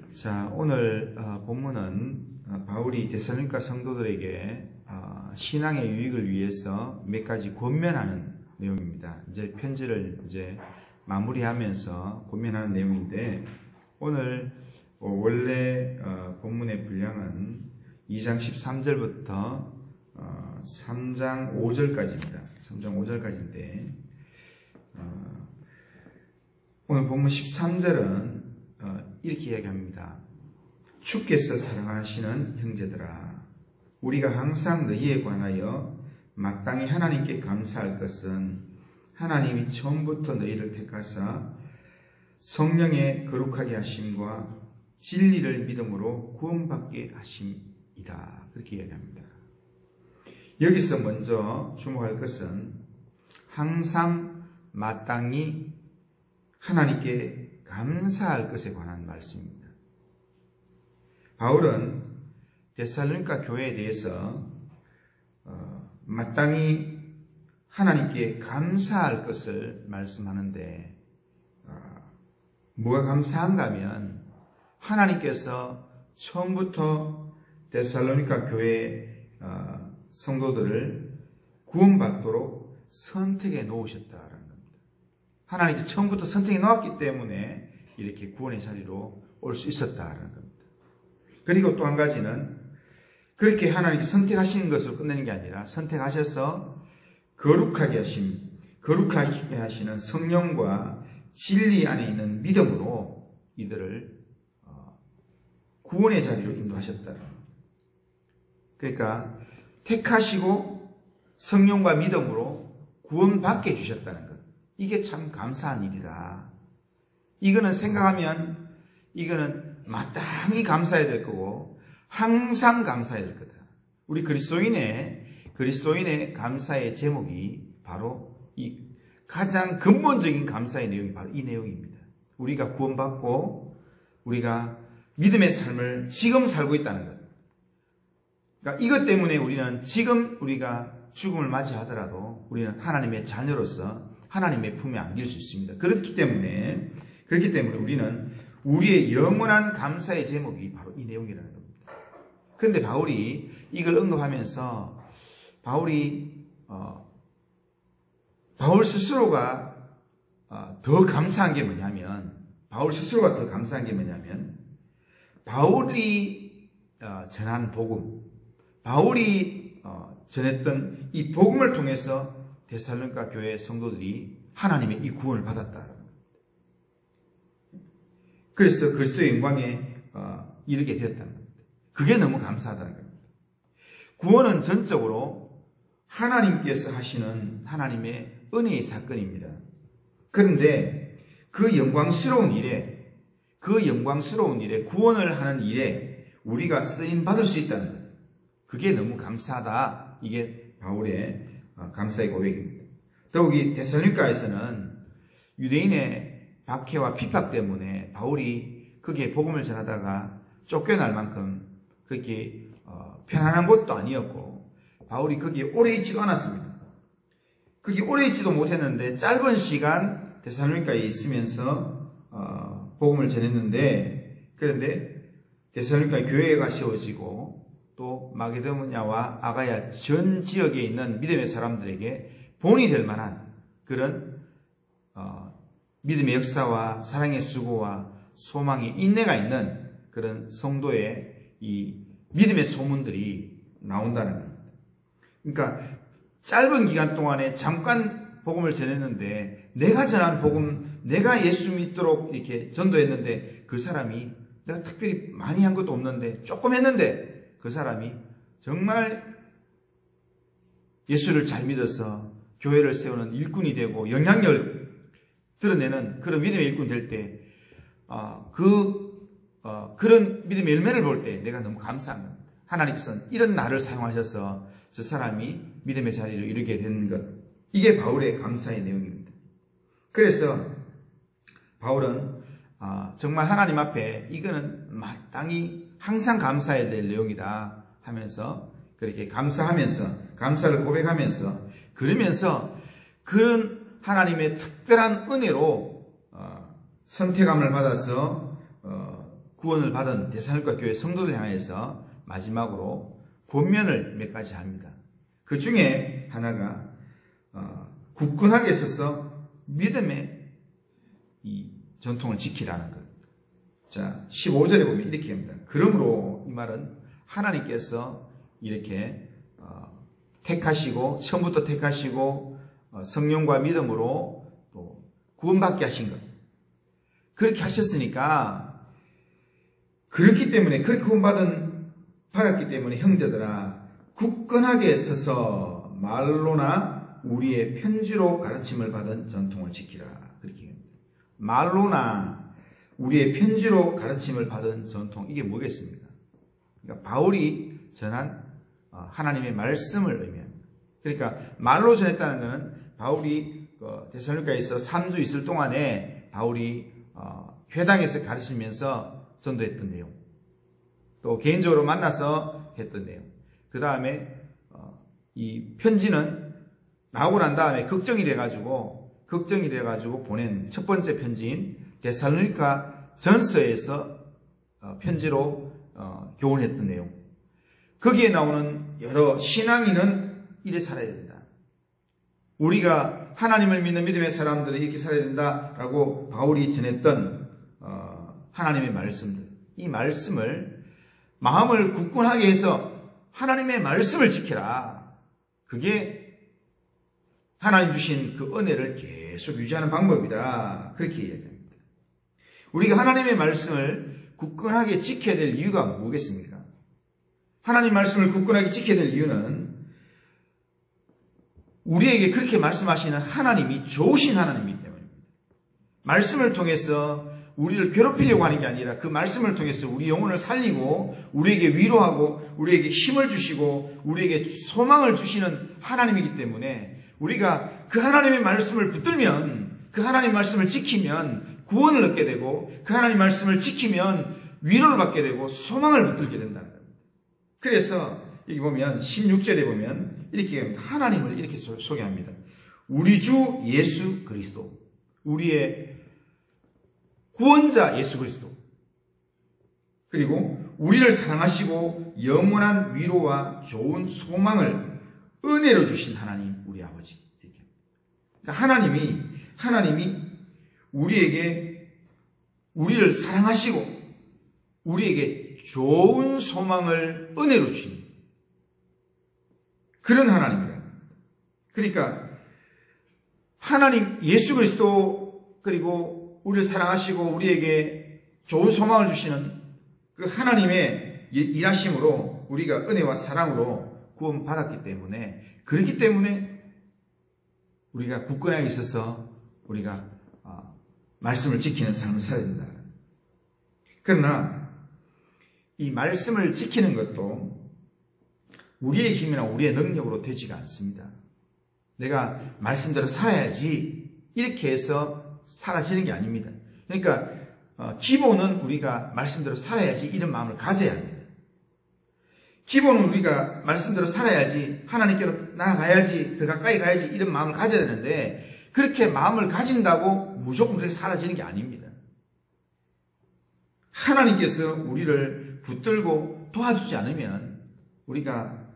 자, 오늘 본문은 바울이 데살로니가 성도들에게 신앙의 유익을 위해서 몇 가지 권면하는 내용입니다. 이제 편지를 이제 마무리하면서 권면하는 내용인데, 오늘 원래 본문의 분량은 2장 13절부터 3장 5절까지입니다. 3장 5절까지인데, 오늘 본문 13절은 이렇게 이야기합니다. 주께서 사랑하시는 형제들아, 우리가 항상 너희에 관하여 마땅히 하나님께 감사할 것은 하나님이 처음부터 너희를 택하사 성령의 거룩하게 하심과 진리를 믿음으로 구원받게 하심이다. 그렇게 이야기합니다. 여기서 먼저 주목할 것은 항상 마땅히 하나님께 감사할 것에 관한 말씀입니다. 바울은 데살로니가 교회에 대해서 마땅히 하나님께 감사할 것을 말씀하는데, 뭐가 감사한가 하면 하나님께서 처음부터 데살로니가 교회 성도들을 구원받도록 선택해 놓으셨다라는 겁니다. 하나님께 처음부터 선택해 놓았기 때문에 이렇게 구원의 자리로 올 수 있었다라는 겁니다. 그리고 또 한 가지는 그렇게 하나님께 선택하신 것으로 끝내는 게 아니라 선택하셔서 거룩하게 하시는 성령과 진리 안에 있는 믿음으로 이들을 구원의 자리로 인도하셨다는 겁니다. 그러니까 택하시고 성령과 믿음으로 구원받게 해주셨다는 것. 이게 참 감사한 일이다. 이거는 생각하면 이거는 마땅히 감사해야 될 거고 항상 감사해야 될 거다. 우리 그리스도인의 감사의 제목이 바로 이 가장 근본적인 감사의 내용이 바로 이 내용입니다. 우리가 구원받고 우리가 믿음의 삶을 지금 살고 있다는 것. 그러니까 이것 때문에 우리는 지금 우리가 죽음을 맞이하더라도 우리는 하나님의 자녀로서 하나님의 품에 안길 수 있습니다. 그렇기 때문에 우리는 우리의 영원한 감사의 제목이 바로 이 내용이라는 겁니다. 그런데 바울이 이걸 언급하면서 바울 스스로가 더 감사한 게 뭐냐면 바울이 전한 복음, 바울이 전했던 이 복음을 통해서 데살로니가 교회 성도들이 하나님의 이 구원을 받았다. 그래서 그리스도의 영광에 이르게 되었다는 겁니다. 그게 너무 감사하다는 겁니다. 구원은 전적으로 하나님께서 하시는 하나님의 은혜의 사건입니다. 그런데 그 영광스러운 일에 구원을 하는 일에 우리가 쓰임 받을 수 있다는 것. 그게 너무 감사하다. 이게 바울의 감사의 고백입니다. 더욱이 데살로니가에서는 유대인의 박해와 핍박 때문에 바울이 거기에 복음을 전하다가 쫓겨날 만큼 그렇게 편안한 곳도 아니었고 바울이 거기에 오래 있지도 않았습니다. 거기 오래 있지도 못했는데 짧은 시간 데살로니가에 있으면서 복음을 전했는데, 그런데 데살로니가 교회가 세워지고 또 마게도냐와 아가야 전 지역에 있는 믿음의 사람들에게 본이 될 만한 그런 믿음의 역사와 사랑의 수고와 소망의 인내가 있는 그런 성도의 이 믿음의 소문들이 나온다는 겁니다. 그러니까 짧은 기간 동안에 잠깐 복음을 전했는데 내가 전한 복음, 내가 예수 믿도록 이렇게 전도했는데 그 사람이 내가 특별히 많이 한 것도 없는데 조금 했는데 그 사람이 정말 예수를 잘 믿어서 교회를 세우는 일꾼이 되고 영향력을 드러내는 그런 믿음의 일꾼이 될 때 그런 믿음의 열매를 볼 때 내가 너무 감사한 겁니다. 하나님께서는 이런 나를 사용하셔서 저 사람이 믿음의 자리를 이루게 된 것. 이게 바울의 감사의 내용입니다. 그래서 바울은 정말 하나님 앞에 이거는 마땅히 항상 감사해야 될 내용이다 하면서 그렇게 감사를 고백하면서 그러면서 그런 하나님의 특별한 은혜로 선택함을 받아서 구원을 받은 데살로니가 교회 성도들 향해서 마지막으로 권면을 몇 가지 합니다. 그 중에 하나가 굳건하게 서서 믿음의 이 전통을 지키라는 것. 자, 15절에 보면 이렇게 합니다. 그러므로 이 말은 하나님께서 이렇게 택하시고 처음부터 택하시고 성령과 믿음으로 또 구원받게 하신 것. 그렇게 하셨으니까 그렇기 때문에 그렇게 받았기 때문에 형제들아 굳건하게 서서 말로나 우리의 편지로 가르침을 받은 전통을 지키라. 그렇게 합니다. 말로나 우리의 편지로 가르침을 받은 전통, 이게 뭐겠습니까? 그러니까 바울이 전한 하나님의 말씀을 의미합니다. 그러니까 말로 전했다는 것은 바울이 데살로니가에서 3주 있을 동안에 바울이 회당에서 가르치면서 전도했던 내용, 또 개인적으로 만나서 했던 내용, 그 다음에 이 편지는 나오고 난 다음에 걱정이 돼가지고 보낸 첫 번째 편지인 데살로니가 전서에서 편지로 교훈했던 내용, 거기에 나오는 여러 신앙인은 이래 살아야 된다. 우리가 하나님을 믿는 믿음의 사람들은 이렇게 살아야 된다라고 바울이 전했던 하나님의 말씀들, 이 말씀을 마음을 굳건하게 해서 하나님의 말씀을 지켜라. 그게 하나님 주신 그 은혜를 계속 유지하는 방법이다. 그렇게 이야기합니다. 우리가 하나님의 말씀을 굳건하게 지켜야 될 이유가 뭐겠습니까? 하나님 말씀을 굳건하게 지켜야 될 이유는 우리에게 그렇게 말씀하시는 하나님이 좋으신 하나님이기 때문입니다. 말씀을 통해서 우리를 괴롭히려고 하는 게 아니라 그 말씀을 통해서 우리 영혼을 살리고 우리에게 위로하고 우리에게 힘을 주시고 우리에게 소망을 주시는 하나님이기 때문에 우리가 그 하나님의 말씀을 붙들면, 그 하나님 말씀을 지키면 구원을 얻게 되고, 그 하나님 말씀을 지키면 위로를 받게 되고 소망을 붙들게 된다는 겁니다. 그래서 여기 보면 16절에 보면 이렇게 하나님을 이렇게 소개합니다. 우리 주 예수 그리스도, 우리의 구원자 예수 그리스도, 그리고 우리를 사랑하시고 영원한 위로와 좋은 소망을 은혜로 주신 하나님 우리 아버지. 그러니까 하나님이 우리를 사랑하시고 우리에게 좋은 소망을 은혜로 주십니다. 그런 하나님이라. 그러니까 하나님 예수 그리스도, 그리고 우리를 사랑하시고 우리에게 좋은 소망을 주시는 그 하나님의 일하심으로 우리가 은혜와 사랑으로 구원받았기 때문에, 그렇기 때문에 우리가 굳건하게 있어서 우리가 말씀을 지키는 삶을 살아야 된다. 그러나 이 말씀을 지키는 것도 우리의 힘이나 우리의 능력으로 되지가 않습니다. 내가 말씀대로 살아야지 이렇게 해서 사라지는 게 아닙니다. 그러니까 기본은 우리가 말씀대로 살아야지 이런 마음을 가져야 합니다. 기본은 우리가 말씀대로 살아야지, 하나님께로 나아가야지, 더 가까이 가야지 이런 마음을 가져야 되는데, 그렇게 마음을 가진다고 무조건 그렇게 사라지는 게 아닙니다. 하나님께서 우리를 붙들고 도와주지 않으면 우리가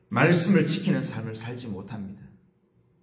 말씀을 지키는 삶을 살지 못합니다.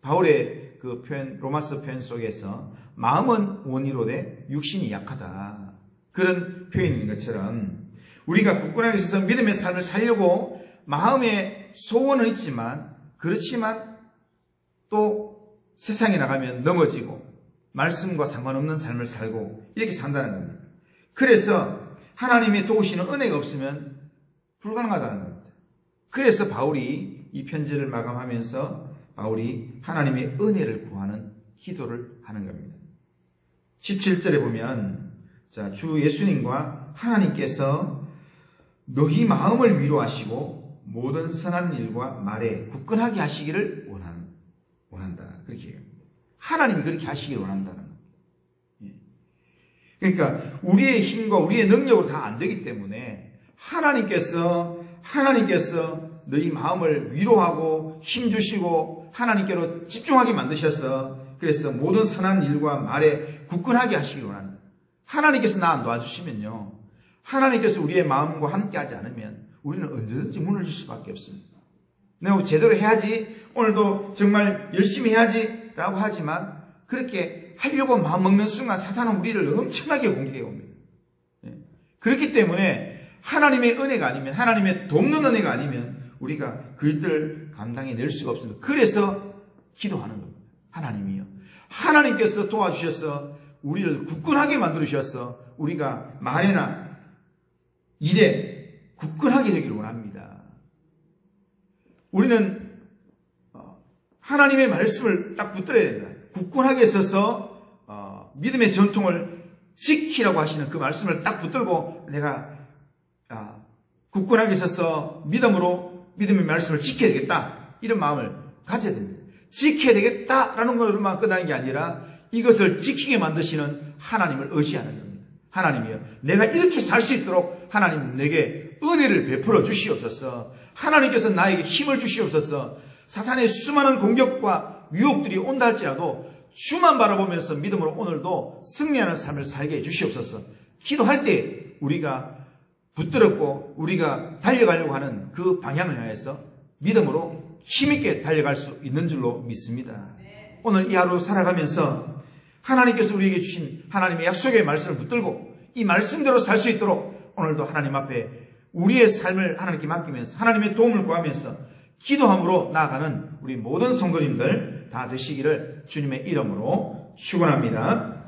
바울의 그 표현, 로마서 표현 속에서 마음은 원이로되 육신이 약하다, 그런 표현인 것처럼 우리가 굳건하게 서서 믿음의 삶을 살려고 마음의 소원은 있지만, 그렇지만 또 세상에 나가면 넘어지고 말씀과 상관없는 삶을 살고 이렇게 산다는 겁니다. 그래서 하나님의 도우시는 은혜가 없으면 불가능하다는 겁니다. 그래서 바울이 이 편지를 마감하면서 바울이 하나님의 은혜를 구하는 기도를 하는 겁니다. 17절에 보면, 자, 주 예수님과 하나님께서 너희 마음을 위로하시고 모든 선한 일과 말에 굳건하게 하시기를 원한다. 그렇게 해요. 하나님이 그렇게 하시기를 원한다는 거예요. 그러니까 우리의 힘과 우리의 능력으로 다 안 되기 때문에 하나님께서 너희 마음을 위로하고 힘주시고 하나님께로 집중하게 만드셔서, 그래서 모든 선한 일과 말에 굳건하게 하시기를 원한다. 하나님께서 나 안 도와주시면요, 하나님께서 우리의 마음과 함께하지 않으면 우리는 언제든지 무너질 수밖에 없습니다. 내가 제대로 해야지, 오늘도 정말 열심히 해야지 라고 하지만 그렇게 하려고 마음먹는 순간 사탄은 우리를 엄청나게 공격해 옵니다. 그렇기 때문에 하나님의 은혜가 아니면, 하나님의 돕는 은혜가 아니면 우리가 그 일들을 감당해낼 수가 없습니다. 그래서 기도하는 겁니다. 하나님이요, 하나님께서 도와주셔서 우리를 굳건하게 만들어주셔서 우리가 만에나 일에 굳건하게 되기를 원합니다. 우리는 하나님의 말씀을 딱 붙들어야 된다. 굳건하게 서서 믿음의 전통을 지키라고 하시는 그 말씀을 딱 붙들고 내가 굳건하게 서서 믿음의 말씀을 지켜야 되겠다, 이런 마음을 가져야 됩니다. 지켜야 되겠다라는 것으로만 끝나는 게 아니라 이것을 지키게 만드시는 하나님을 의지하는 겁니다. 하나님이요, 내가 이렇게 살 수 있도록 하나님 내게 은혜를 베풀어 주시옵소서. 하나님께서 나에게 힘을 주시옵소서. 사탄의 수많은 공격과 유혹들이 온다 할지라도 주만 바라보면서 믿음으로 오늘도 승리하는 삶을 살게 해 주시옵소서. 기도할 때 우리가 붙들었고 우리가 달려가려고 하는 그 방향을 향해서 믿음으로 힘있게 달려갈 수 있는 줄로 믿습니다. 오늘 이 하루 살아가면서 하나님께서 우리에게 주신 하나님의 약속의 말씀을 붙들고 이 말씀대로 살 수 있도록 오늘도 하나님 앞에 우리의 삶을 하나님께 맡기면서 하나님의 도움을 구하면서 기도함으로 나아가는 우리 모든 성도님들 다 되시기를 주님의 이름으로 축원합니다.